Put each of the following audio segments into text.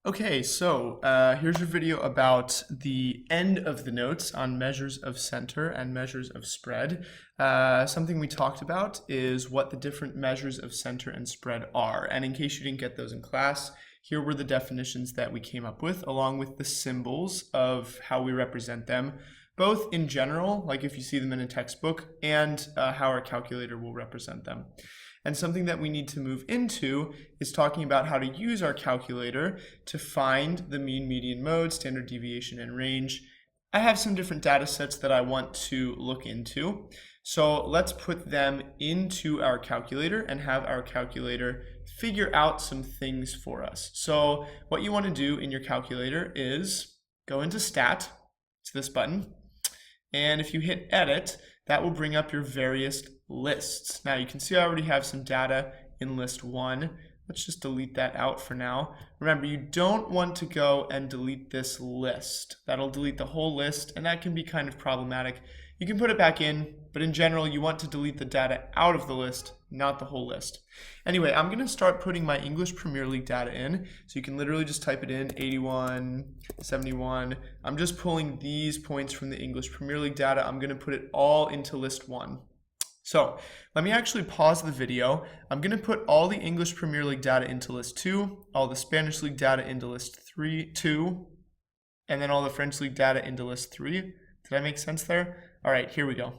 Okay, so here's your video about the end of the notes on measures of center and measures of spread. Something we talked about is what the different measures of center and spread are. And in case you didn't get those in class, here were the definitions that we came up with, along with the symbols of how we represent them, both in general, like if you see them in a textbook, and how our calculator will represent them. And something that we need to move into is talking about how to use our calculator to find the mean, median, mode, standard deviation, and range. I have some different data sets that I want to look into. So let's put them into our calculator and have our calculator figure out some things for us. So what you want to do in your calculator is go into Stat, it's this button, and if you hit Edit, that will bring up your various lists. Now you can see I already have some data in list 1. Let's just delete that out for now. Remember, you don't want to go and delete this list. That'll delete the whole list, and that can be kind of problematic. You can put it back in, but in general, you want to delete the data out of the list, not the whole list. Anyway, I'm going to start putting my English Premier League data in. So you can literally just type it in, 81, 71. I'm just pulling these points from the English Premier League data. I'm going to put it all into list 1. So let me actually pause the video. I'm going to put all the English Premier League data into list 2, all the Spanish League data into list 2, and then all the French League data into list 3. Did I make sense there? All right, here we go.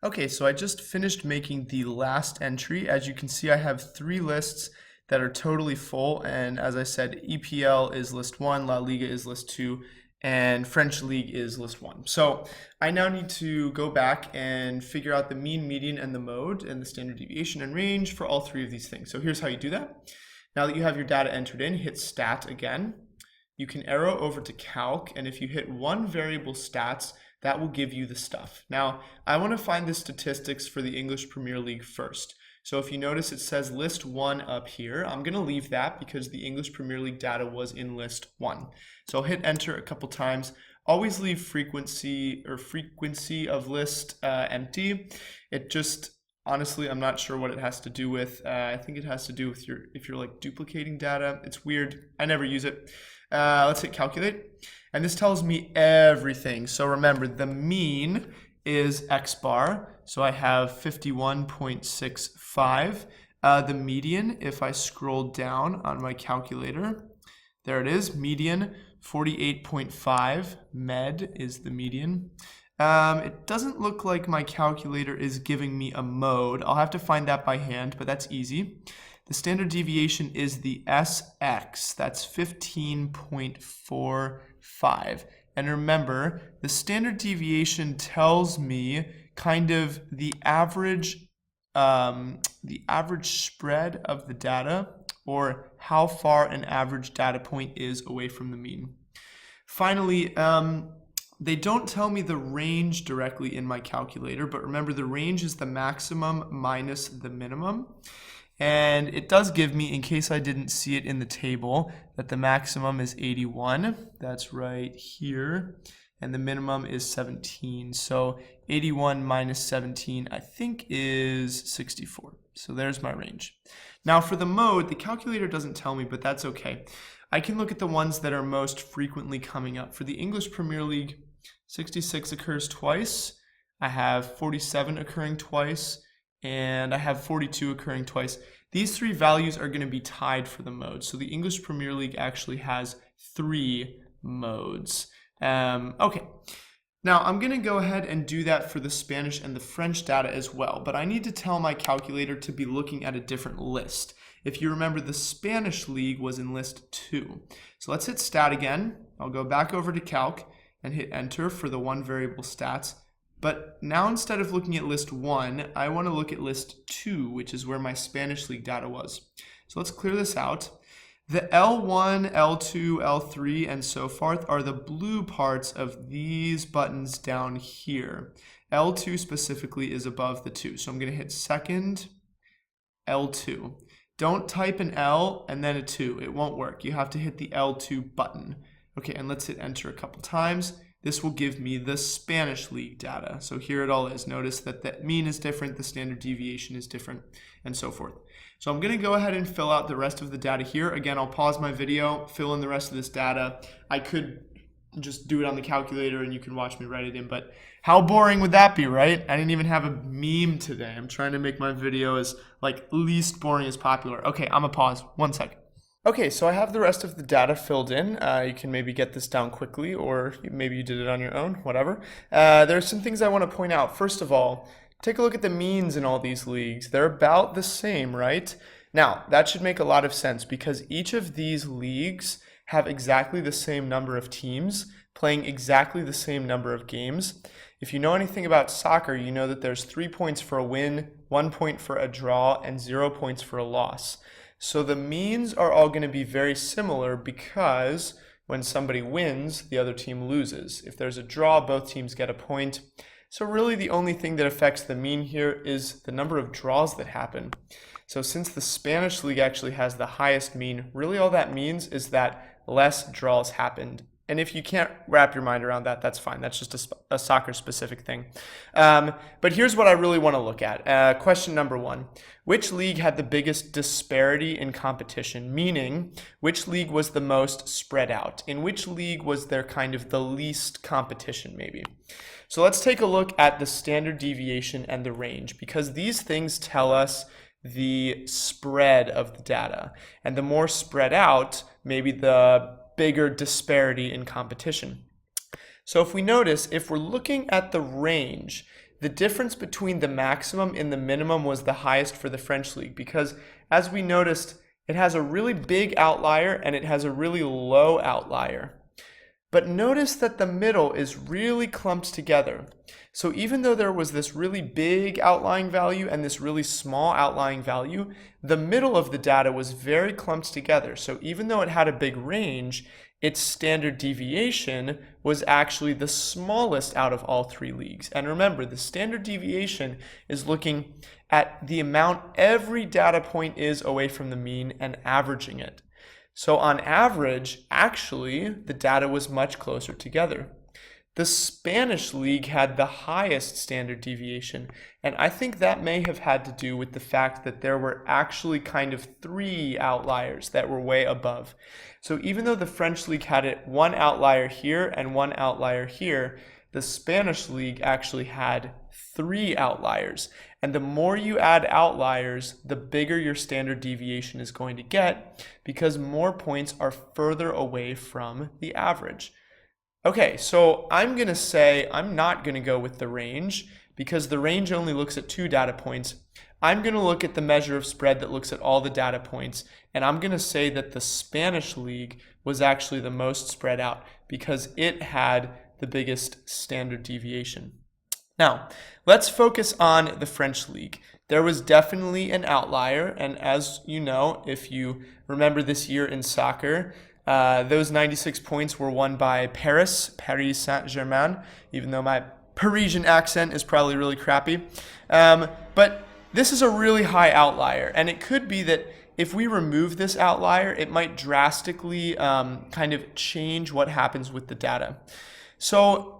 Okay, so I just finished making the last entry. As you can see, I have 3 lists that are totally full, and as I said, EPL is list 1, La Liga is list 2, and French League is list 1. So I now need to go back and figure out the mean, median, and the mode, and the standard deviation and range for all 3 of these things. So here's how you do that. Now that you have your data entered in, hit Stat again. You can arrow over to Calc, and if you hit one variable stats, that will give you the stuff. Now, I want to find the statistics for the English Premier League first. So if you notice, it says list 1 up here. I'm going to leave that because the English Premier League data was in list 1. So I'll hit enter a couple times. Always leave frequency of list empty. It just, honestly, I'm not sure what it has to do with. I think it has to do with if you're like duplicating data. It's weird. I never use it. Let's hit calculate. And this tells me everything. So remember, the mean is X bar. So I have 51.65. The median, if I scroll down on my calculator, there it is, median 48.5. Med is the median. It doesn't look like my calculator is giving me a mode. I'll have to find that by hand, but that's easy. The standard deviation is the SX. That's 15.45. And remember, the standard deviation tells me kind of the average spread of the data, or how far an average data point is away from the mean. Finally, they don't tell me the range directly in my calculator, but remember, the range is the maximum minus the minimum. And it does give me, in case I didn't see it in the table, that the maximum is 81. That's right here. And the minimum is 17. So 81 minus 17, I think, is 64. So there's my range. Now for the mode, the calculator doesn't tell me, but that's okay. I can look at the ones that are most frequently coming up. For the English Premier League, 66 occurs twice. I have 47 occurring twice. And I have 42 occurring twice. These 3 values are going to be tied for the mode. So the English Premier League actually has 3 modes. Okay. Now I'm going to go ahead and do that for the Spanish and the French data as well. But I need to tell my calculator to be looking at a different list. If you remember, the Spanish League was in list 2. So let's hit Stat again. I'll go back over to Calc and hit Enter for the one variable stats. But now instead of looking at list 1, I want to look at list 2, which is where my Spanish League data was. So let's clear this out. The L1, L2, L3, and so forth are the blue parts of these buttons down here. L2 specifically is above the 2. So I'm going to hit second, L2. Don't type an L and then a 2. It won't work. You have to hit the L2 button. Okay, and let's hit enter a couple times. this will give me the Spanish League data. So here it all is. Notice that the mean is different, the standard deviation is different, and so forth. So I'm going to go ahead and fill out the rest of the data here. Again, I'll pause my video, fill in the rest of this data. I could just do it on the calculator and you can watch me write it in, but how boring would that be, right? I didn't even have a meme today. I'm trying to make my video as least boring as popular. Okay, I'm gonna pause 1 second. Okay, so I have the rest of the data filled in. You can maybe get this down quickly, or maybe you did it on your own, whatever. There are some things I want to point out. First of all, take a look at the means in all these leagues. They're about the same, right? Now, that should make a lot of sense because each of these leagues have exactly the same number of teams playing exactly the same number of games. If you know anything about soccer, you know that there's 3 points for a win, 1 point for a draw, and 0 points for a loss. So the means are all going to be very similar because when somebody wins, the other team loses. If there's a draw, both teams get a point. So really the only thing that affects the mean here is the number of draws that happen. So since the Spanish League actually has the highest mean, really all that means is that less draws happened. And if you can't wrap your mind around that, that's fine. That's just a soccer-specific thing. But here's what I really want to look at. Question number 1. Which league had the biggest disparity in competition? Meaning, which league was the most spread out? In which league was there kind of the least competition, maybe? So let's take a look at the standard deviation and the range, because these things tell us the spread of the data. And the more spread out, maybe the bigger disparity in competition. So if we notice, if we're looking at the range, the difference between the maximum and the minimum was the highest for the French League because, as we noticed, it has a really big outlier and it has a really low outlier. But notice that the middle is really clumped together. So even though there was this really big outlying value and this really small outlying value, the middle of the data was very clumped together. So even though it had a big range, its standard deviation was actually the smallest out of all 3 leagues. And remember, the standard deviation is looking at the amount every data point is away from the mean and averaging it. So on average, actually, the data was much closer together. The Spanish League had the highest standard deviation, and I think that may have had to do with the fact that there were actually kind of 3 outliers that were way above. So even though the French League had it 1 outlier here and 1 outlier here, the Spanish League actually had 3 outliers. And the more you add outliers, the bigger your standard deviation is going to get because more points are further away from the average. Okay, so I'm going to say I'm not going to go with the range because the range only looks at 2 data points. I'm going to look at the measure of spread that looks at all the data points, and I'm going to say that the Spanish League was actually the most spread out because it had the biggest standard deviation. Now, let's focus on the French League. There was definitely an outlier, and as you know, if you remember this year in soccer, those 96 points were won by Paris Saint-Germain, even though my Parisian accent is probably really crappy. But this is a really high outlier, and it could be that if we remove this outlier, it might drastically kind of change what happens with the data. So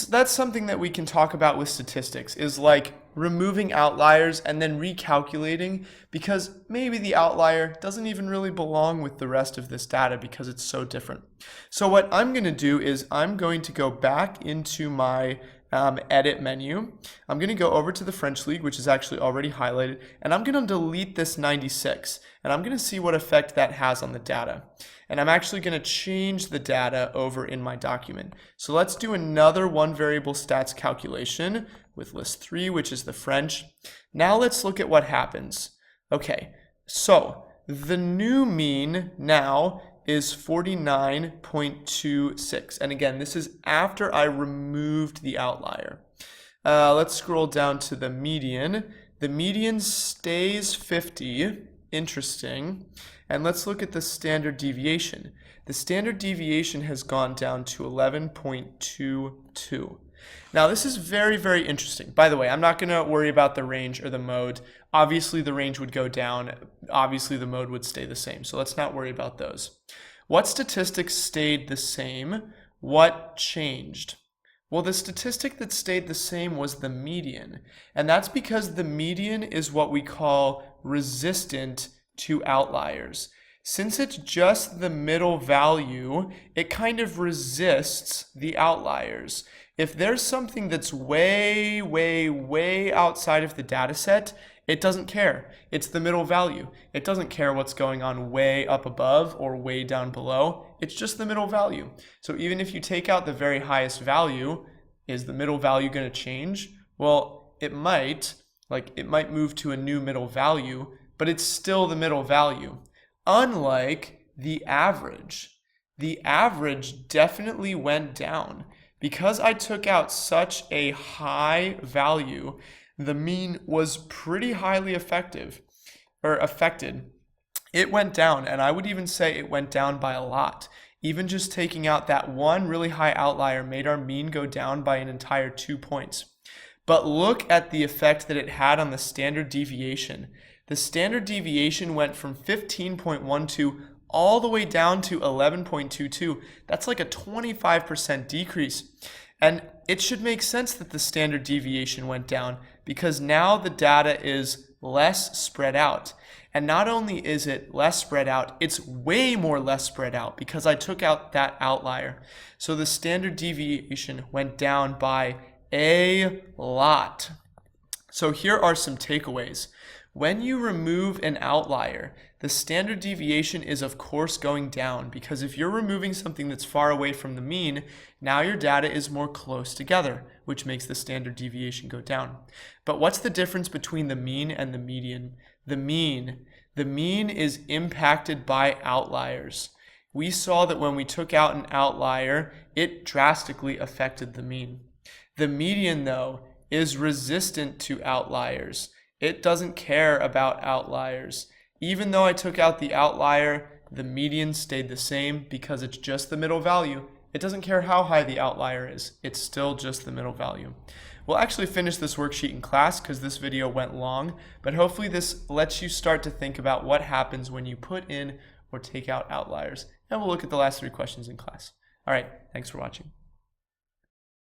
that's something that we can talk about with statistics, is like removing outliers and then recalculating because maybe the outlier doesn't even really belong with the rest of this data because it's so different. So what I'm going to do is I'm going to go back into my edit menu. I'm going to go over to the French League, which is actually already highlighted, and I'm going to delete this 96, and I'm going to see what effect that has on the data. And I'm actually going to change the data over in my document. So let's do another one variable stats calculation with list 3, which is the French. Now let's look at what happens. Okay, so the new mean now is 49.26. And again, this is after I removed the outlier. Let's scroll down to the median. The median stays 50. Interesting. And let's look at the standard deviation. The standard deviation has gone down to 11.22. Now this is very, very interesting. By the way, I'm not going to worry about the range or the mode. Obviously the range would go down. Obviously the mode would stay the same. So let's not worry about those. What statistics stayed the same? What changed? Well, the statistic that stayed the same was the median, and that's because the median is what we call resistant to outliers. Since it's just the middle value, it kind of resists the outliers. If there's something that's way, way, way outside of the data set, it doesn't care. It's the middle value. It doesn't care what's going on way up above or way down below. It's just the middle value. So even if you take out the very highest value, is the middle value going to change? Well, it might. Like, it might move to a new middle value, but it's still the middle value. Unlike the average. The average definitely went down. Because I took out such a high value, the mean was pretty highly affected. It went down, and I would even say it went down by a lot. Even just taking out that one really high outlier made our mean go down by an entire 2 points. But look at the effect that it had on the standard deviation. The standard deviation went from 15.12 all the way down to 11.22. That's like a 25% decrease. And it should make sense that the standard deviation went down because now the data is less spread out. And not only is it less spread out, it's way more less spread out because I took out that outlier. So the standard deviation went down by a lot. So here are some takeaways. When you remove an outlier, the standard deviation is of course going down because if you're removing something that's far away from the mean, now your data is more close together, which makes the standard deviation go down. But what's the difference between the mean and the median? The mean is impacted by outliers. We saw that when we took out an outlier, it drastically affected the mean. The median, though, is resistant to outliers. It doesn't care about outliers. Even though I took out the outlier, the median stayed the same because it's just the middle value. It doesn't care how high the outlier is. It's still just the middle value. We'll actually finish this worksheet in class because this video went long, but hopefully this lets you start to think about what happens when you put in or take out outliers. And we'll look at the last 3 questions in class. All right, thanks for watching.